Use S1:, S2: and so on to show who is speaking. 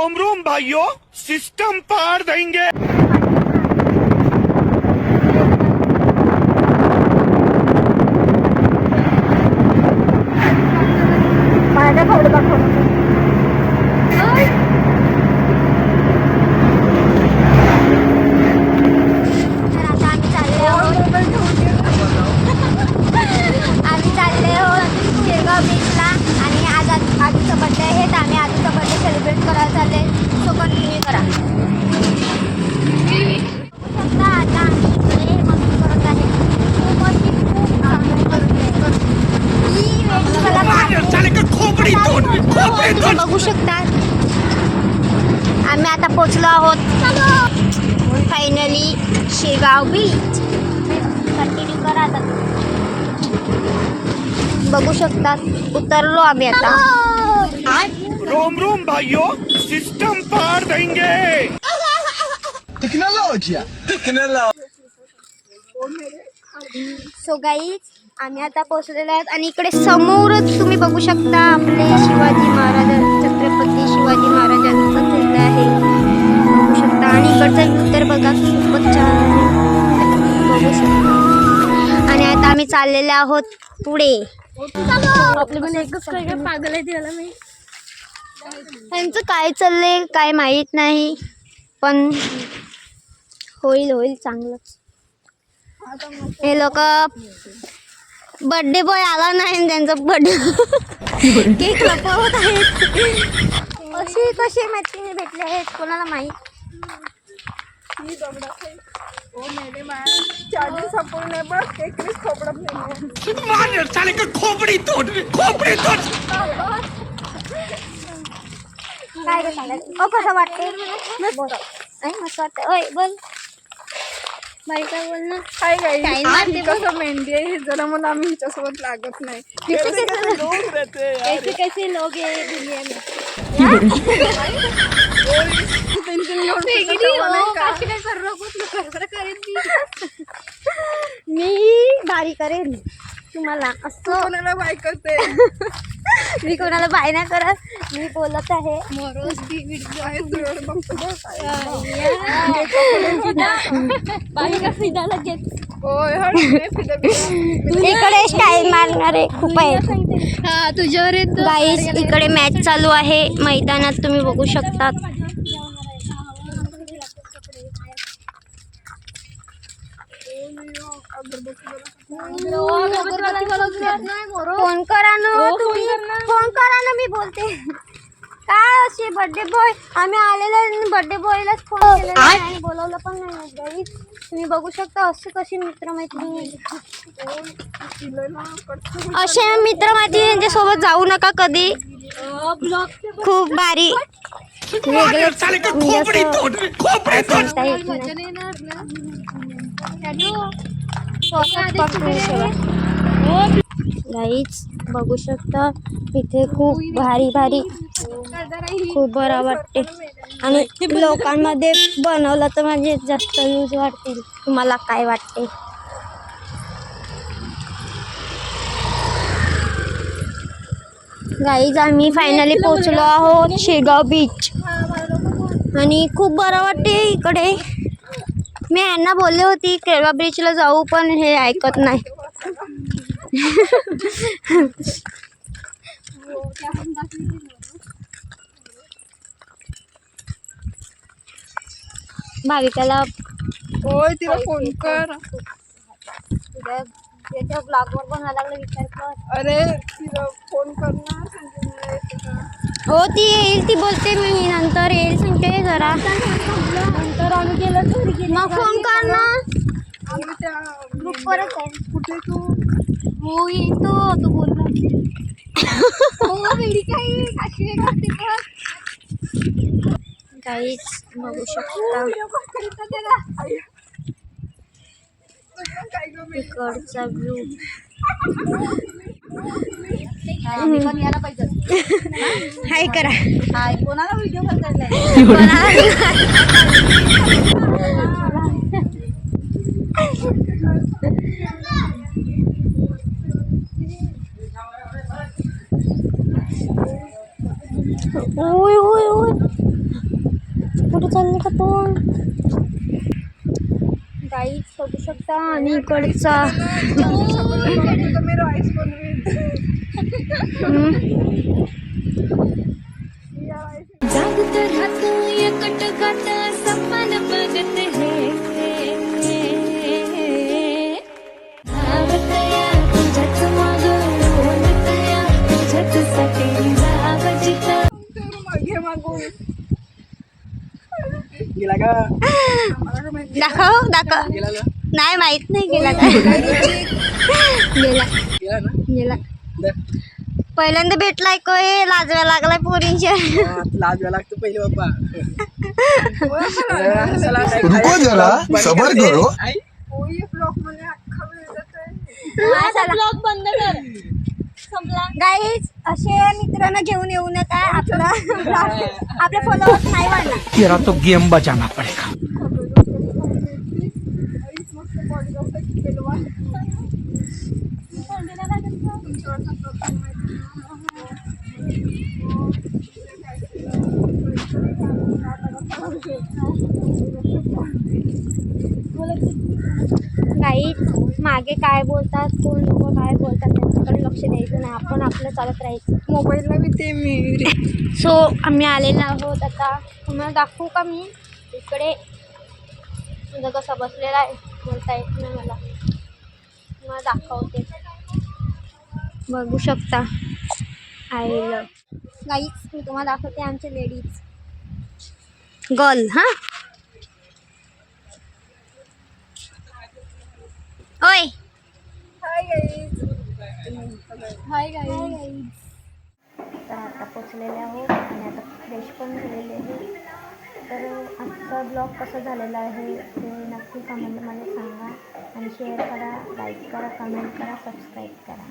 S1: Rome Rome भाइयों, system पार देंगे।
S2: आम्ही चालले आहोत शेगाव बीचला आणि आज आजूचा बर्थडे आहे तर आम्ही आजूचा बर्थडे सेलिब्रेट करायला चालले. सो कंटिन्यू करा. आता आम्ही इकडे मस्ती करत आहे. खूप मस्ती खूप चांगली बघू शकतात. आम्ही आता पोचलो आहोत फायनली शेगाव बीच. कंटिन्यू करा आता. बघू शकतात उतरलो आम्ही आता.
S1: रोम रोम भाइयों, सिस्टम पार देंगे.
S2: सो गाईज आम्ही आता पोहोचलेलो आहोत आणि इकडे समोरच तुम्ही बघू शकता आपले शिवाजी महाराज, छत्रपती शिवाजी महाराजांचा किल्ला आहे बघू शकता. आणि इकडचा व्यू तर बघा खूपच छान आहे बघू शकता. आणि आता आम्ही चाललेले आहोत पुढे. आपले पण एकच काय काय पागल आहे त्याला मी. त्यांचं काय चाललंय काय माहीत नाही पण होईल होईल चांगलंच. हे लोक बर्थडे बॉय आला नाही त्यांचा बर्थडे केक लपवत आहेत. अशी कशी मैत्रिणी भेटले आहेत कोणाला माहीत. काय रे सांगायचं ओ कसं वाटते मस्त वाटतं. ओय बोल बाई काय बोल ना.
S3: काय गाई कसं मेहंदी आहे हे जरा मला आम्ही हिच्यासोबत लागत नाही.
S2: कैसे लोग हैं दुनिया में. मी भारी करेन तुम्हाला असं.
S3: कोणाला बाय करते
S2: मी कोणाला बाय नाही करत. मी बोलत आहे इकडे स्टाईल मारणारे खूप आहेत तुझ्यावर. गाईस इकडे मॅच चालू आहे मैदानात तुम्ही बघू शकता. फोन करा ना तुम्ही. फोन करा ना मी बोलते. काय असे बर्थडे बॉय आम्ही आलेलो बर्थडे बॉयलाच फोन केलेला आणि बोलवलं पण नाही. गाईस तुम्ही बघू शकता असे कसे मित्रमैत्रिणी. असे मित्रमैत्रिणींच्या सोबत जाऊ नका कधी. खूप भारी गाईच बघू शकता इथे खूप भारी भारी खूप बरं वाटते. आणि लोकांमध्ये बनवलं तर म्हणजे जास्त यूज वाटतील. तुम्हाला काय वाटते. गाईज आम्ही फायनली पोचलो आहोत शेगाव बीच आणि खूप बरं वाटते इकडे. मी यांना बोलले होती केळवा बीचला जाऊ पण हे ऐकत नाही. भाविकाला
S3: होय तिला फोन कर.
S2: त्याच्या ब्लॉगवर बनायला लागला विचार कर.
S3: अरे तिला फोन कर ना.
S2: हो ती येईल ती बोलते मी नंतर येईल सांगते जरा. नंतर आम्ही गेलो मग फोन कर ना.
S3: आम्ही त्या
S2: ग्रुपवरच आहे.
S3: कुठे तू
S2: हो येतो तू बोल ना. काहीच बघू शकता इकडचा व्ह्यू. हाय करा. हाय कोणाला व्हिडिओ कॉल करलाय. ओय ओय ओय कुठे चालले का तो गाईच बघू शकता. आणि इकडचा
S3: मी राईस बनवेन.
S4: जागत राहतो एकट गात सपन बघत हे धावतया तुझ्याच मागं बोलतया तुझ्याच साठी जावजिता
S3: मागे मागून
S5: गेला का?
S2: दाखव
S5: गेला ना?
S2: नाही माहित नाही गेला का गेला
S5: गेला ना?
S2: गेला
S5: दे.
S2: पहिल्यांदा भेटलाय कोय लाजवा लागलाय पोरींच्या.
S5: लाज व्हायला लागतो पहिले बाप्पा.
S6: रुको जरा सबर करो.
S3: होई ब्लॉक मध्ये अख्खा वेळ जातोय.
S2: ब्लॉग बंद कर गाईज. असे मित्रांना घेऊन येऊ नका. आपले फॉलोअर्स नाही वाढणार.
S1: तेरा तो गेम बजाना पडेगा.
S3: मस्त बॉडी केलं
S2: गाईज मागे काय बोलतात कोण लोक काय बोलतात त्यांच्याकडे लक्ष द्यायचं नाही. आपण आपलं चालत राहायचं.
S3: मोबाईलला मी ते मी
S2: सो आम्ही आलेलो आहोत. आता तुम्हाला दाखवू का मी इकडे म्हणजे कसा बसलेला आहे. बोलता येत नाही मला. तुम्हाला दाखवते बघू शकता. आलेलं गाईज मी तुम्हाला दाखवते आमचे लेडीज गर्ल. हां ओय
S3: हाय गाईज. Hi
S2: guys. तर आता पोचलेले आहोत आणि आता फ्रेश पण झालेले आहे. तर आजचा ब्लॉग कसा झालेला आहे ते नक्की कमेंटमध्ये सांगा आणि शेअर करा, लाईक करा, कमेंट करा, सबस्क्राईब करा.